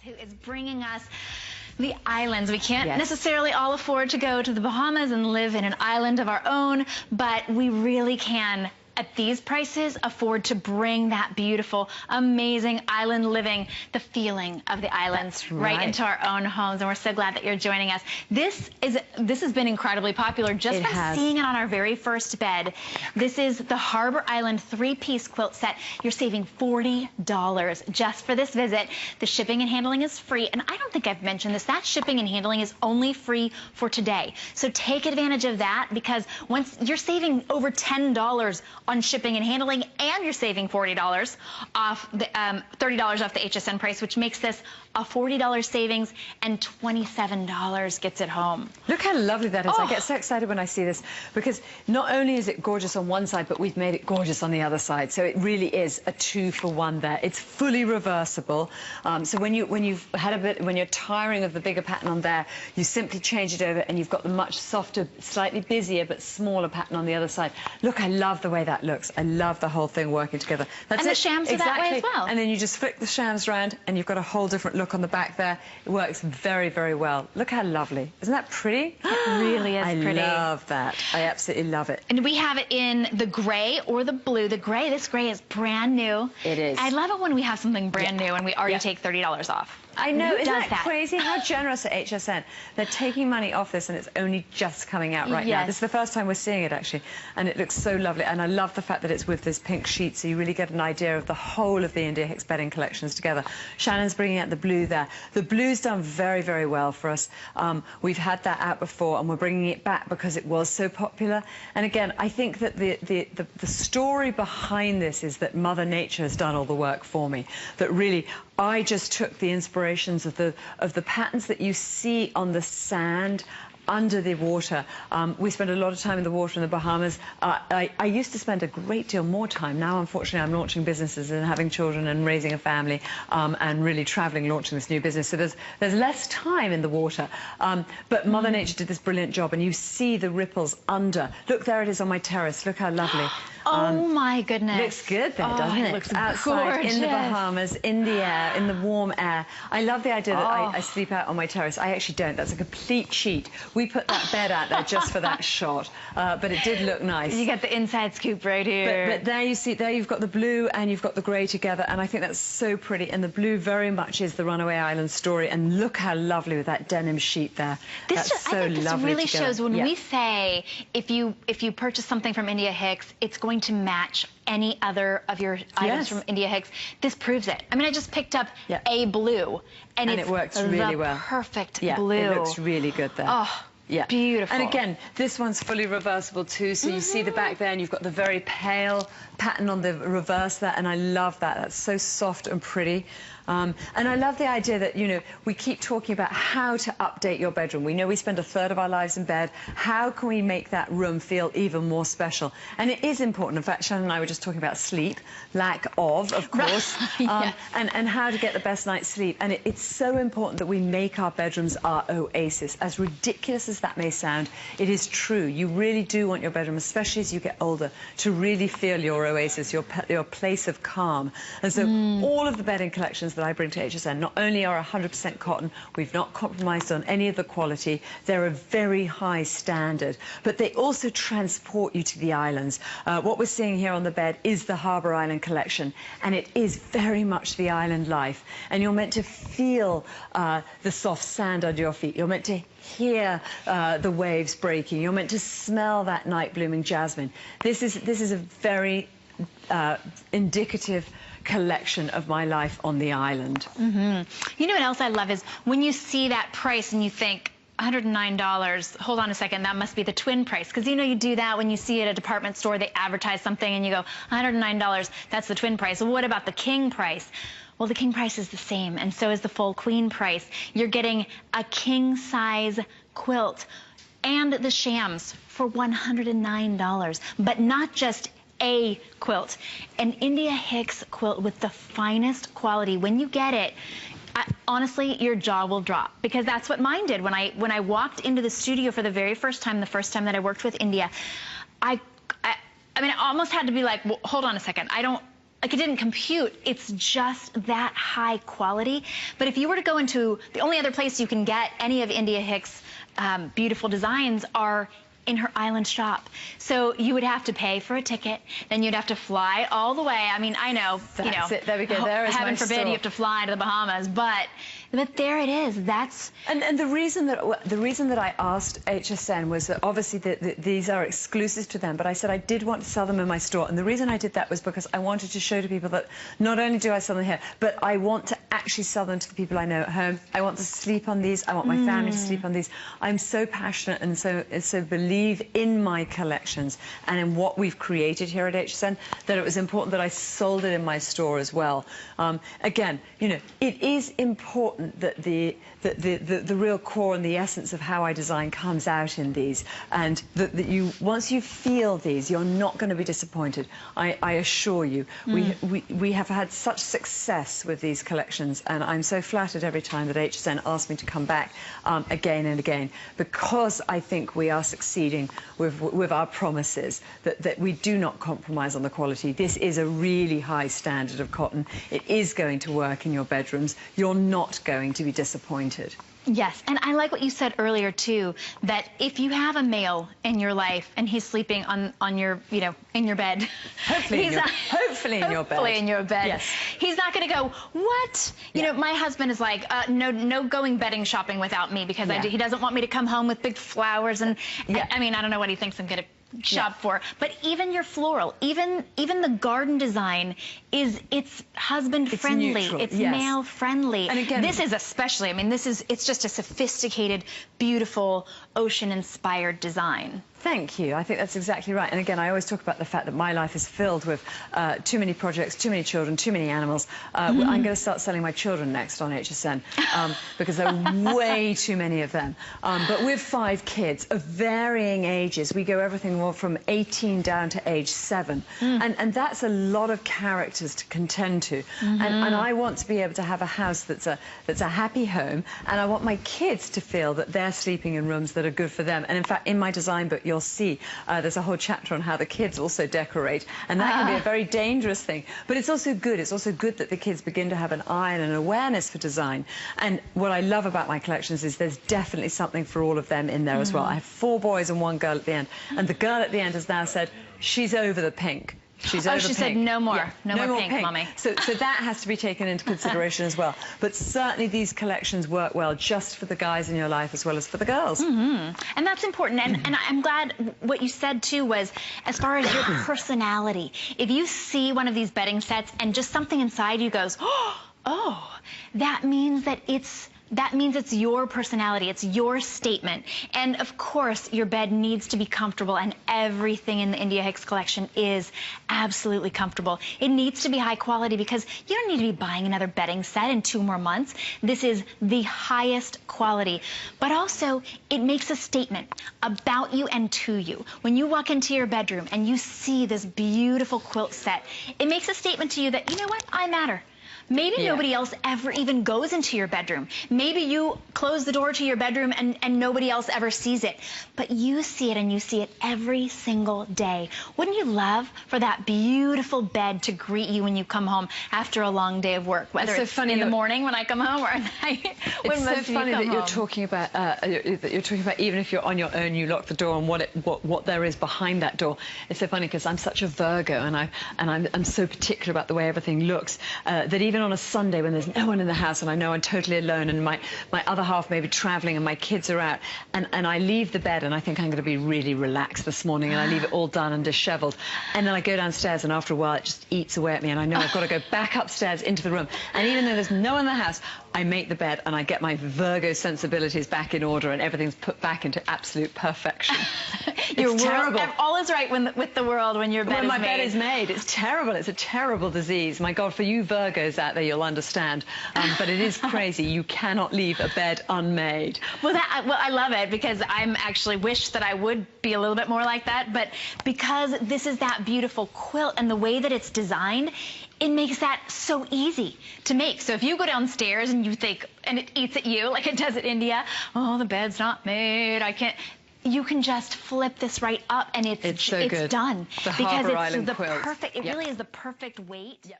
who is bringing us the islands. We can't necessarily all afford to go to the Bahamas and live in an island of our own, but we really can, at these prices, afford to bring that beautiful, amazing island living, the feeling of the islands right into our own homes. And we're so glad that you're joining us. This has been incredibly popular just by seeing it on our very first bed. This is the Harbor Island 3-piece quilt set. You're saving $40 just for this visit. The shipping and handling is free. And I don't think I've mentioned this. That shipping and handling is only free for today. So take advantage of that, because once you're saving over $10 on shipping and handling, and you're saving $40 off the $30 off the HSN price, which makes this a $40 savings, and $27 gets it home. Look how lovely that is. I get so excited when I see this, because not only is it gorgeous on one side, but we've made it gorgeous on the other side. So it really is a 2-for-1 there. It's fully reversible. So when you're tiring of the bigger pattern on there, you simply change it over, and you've got the much softer, slightly busier but smaller pattern on the other side. Look, I love the way that looks. I love the whole thing working together. That's and the shams are that way as well. And then you just flick the shams around, and you've got a whole different look on the back there. It works very, very well. Look how lovely. Isn't that pretty? It really is pretty. I love that. I absolutely love it. And we have it in the gray or the blue. The gray, this gray is brand new. It is. I love it when we have something brand new and we already take $30 off. I know, isn't that crazy? How generous at HSN. They're taking money off this, and it's only just coming out right now. This is the first time we're seeing it, actually, and it looks so lovely. And I love the fact that it's with this pink sheet, so you really get an idea of the whole of the India Hicks bedding collections together. Shannon's bringing out the blue there. The blue's done very, very well for us. We've had that out before, and we're bringing it back because it was so popular. And again, I think that the story behind this is that Mother Nature has done all the work for me. That really, I just took the inspirations of the patterns that you see on the sand under the water. We spend a lot of time in the water in the Bahamas. I used to spend a great deal more time. Now, unfortunately, I'm launching businesses and having children and raising a family, and really traveling, launching this new business. So there's less time in the water. But Mother Nature did this brilliant job, and you see the ripples under. Look, there it is on my terrace. Look how lovely. Oh my goodness. Looks good there, doesn't it? It looks outside, gorgeous. in the Bahamas, in the air, in the warm air. I love the idea that I sleep out on my terrace. I actually don't. That's a complete cheat. We put that bed out there just for that shot, but it did look nice. You get the inside scoop right here. But there you see, there you've got the blue and you've got the grey together, and I think that's so pretty. And the blue very much is the Runaway Island story, and look how lovely with that denim sheet there. I think this really shows when we say if you purchase something from India Hicks, it's going to match any other of your items from India Hicks. This proves it. I mean, I just picked up a blue, and it works really well. Perfect blue. It looks really good there. Oh. Yeah. Beautiful. And again, this one's fully reversible too, so you see the back there, and you've got the very pale pattern on the reverse there, and I love that. That's so soft and pretty. And I love the idea that, you know, we keep talking about how to update your bedroom. We know we spend a third of our lives in bed. How can we make that room feel even more special? And it is important. In fact, Shannon and I were just talking about sleep, lack of course, and how to get the best night's sleep. And it's so important that we make our bedrooms our oasis. As ridiculous as that may sound, it is true. You really do want your bedroom, especially as you get older, to really feel your oasis, your place of calm. And so all of the bedding collections that I bring to HSN not only are 100% cotton, we've not compromised on any of the quality, they're a very high standard, but they also transport you to the islands. What we're seeing here on the bed is the Harbor Island collection, and it is very much the island life. And you're meant to feel the soft sand under your feet. You're meant to hear the waves breaking. You're meant to smell that night blooming jasmine. This is a very indicative collection of my life on the island. You know what else I love is when you see that price and you think, $109, hold on a second, that must be the twin price. Because you know you do that when you see at a department store, they advertise something and you go, $109, that's the twin price. Well, what about the king price? Well, the king price is the same, and so is the full queen price. You're getting a king size quilt and the shams for $109, but not just a quilt, an India Hicks quilt with the finest quality. When you get it, honestly, your jaw will drop, because that's what mine did when I walked into the studio for the very first time, the first time that I worked with India. I mean, I almost had to be like, well, hold on a second. like it didn't compute. It's just that high quality. But if you were to go into, the only other place you can get any of India Hicks' beautiful designs are in her island shop. So you would have to pay for a ticket, then you'd have to fly all the way. I mean, I know, That's it. There we go. There is heaven my forbid store. you have to fly to the Bahamas, but there it is. That's and the reason that I asked HSN was that obviously these are exclusive to them, but I said I did want to sell them in my store, and the reason I did that was because I wanted to show to people that not only do I sell them here, but I want to actually sell them to the people I know at home. I want to sleep on these. I want my family to sleep on these. I'm so passionate and so believe in my collections and in what we've created here at HSN that it was important that I sold it in my store as well. Again, you know, it is important that the real core and the essence of how I design comes out in these, and that you, once you feel these, you're not going to be disappointed. I assure you. We have had such success with these collections, and I'm so flattered every time that HSN asks me to come back again and again, because I think we are succeeding with our promises that we do not compromise on the quality. This is a really high standard of cotton. It is going to work in your bedrooms. You're not going to be disappointed. Yes, and I like what you said earlier too, that if you have a male in your life and he's sleeping on your, you know, in your bed, hopefully in your bed, yes, he's not going to go, what? You know, my husband is like, no going bedding shopping without me, because he doesn't want me to come home with big flowers, and I mean, I don't know what he thinks I'm going to shop for, but even your floral, even the garden design it's husband friendly, it's male friendly, and again, this is especially, I mean, it's just a sophisticated, beautiful, ocean inspired design. Thank you. I think that's exactly right. And again, I always talk about the fact that my life is filled with too many projects, too many children, too many animals. I'm going to start selling my children next on HSN because there are way too many of them. But with 5 kids of varying ages, we go everything from 18 down to age 7. And that's a lot of characters to contend to. And I want to be able to have a house that's a happy home, and I want my kids to feel that they're sleeping in rooms that are good for them. And in fact, in my design book, you'll see there's a whole chapter on how the kids also decorate, and that can be a very dangerous thing. But it's also good. It's also good that the kids begin to have an eye and an awareness for design. And what I love about my collections is there's definitely something for all of them in there as well. I have 4 boys and 1 girl at the end, and the girl at the end has now said she's over the pink. She said no more, no more pink, Mommy. So that has to be taken into consideration as well. But certainly these collections work well just for the guys in your life as well as for the girls. And that's important. And I'm glad what you said too was, as far as your personality, if you see one of these bedding sets and just something inside you goes, oh, that means it's your personality, it's your statement. And of course, your bed needs to be comfortable, and everything in the India Hicks collection is absolutely comfortable. It needs to be high quality, because you don't need to be buying another bedding set in 2 more months. This is the highest quality. But also, it makes a statement about you and to you. When you walk into your bedroom and you see this beautiful quilt set, it makes a statement to you that, you know what, I matter. Maybe nobody else ever even goes into your bedroom. Maybe you close the door to your bedroom and nobody else ever sees it. But you see it, and you see it every single day. Wouldn't you love for that beautiful bed to greet you when you come home after a long day of work? Whether it's in the morning when I come home, or at night when it's so funny that you're talking about even if you're on your own, you lock the door, and what there is behind that door. It's so funny because I'm such a Virgo, and I'm so particular about the way everything looks that even on a Sunday when there's no one in the house and I know I'm totally alone, and my other half may be traveling and my kids are out, and I leave the bed and I think I'm going to be really relaxed this morning, and I leave it all done and disheveled, and then I go downstairs, and after a while it just eats away at me, and I know I've got to go back upstairs into the room, and even though there's no one in the house, I make the bed and I get my Virgo sensibilities back in order, and everything's put back into absolute perfection. It's terrible. All is right with the world when your bed is made. When my bed is made. It's terrible. It's a terrible disease. My God, for you Virgos out there, you'll understand. But it is crazy. You cannot leave a bed unmade. Well, I love it, because I'm actually wish that I would be a little bit more like that. But because this is that beautiful quilt, and the way that it's designed, it makes that so easy to make. So if you go downstairs and you think, and it eats at you like it does at India, oh, the bed's not made, I can't. you can just flip this right up and it's so good. done. The because Harbour it's Island the quilt. perfect, it really is the perfect weight. Yep.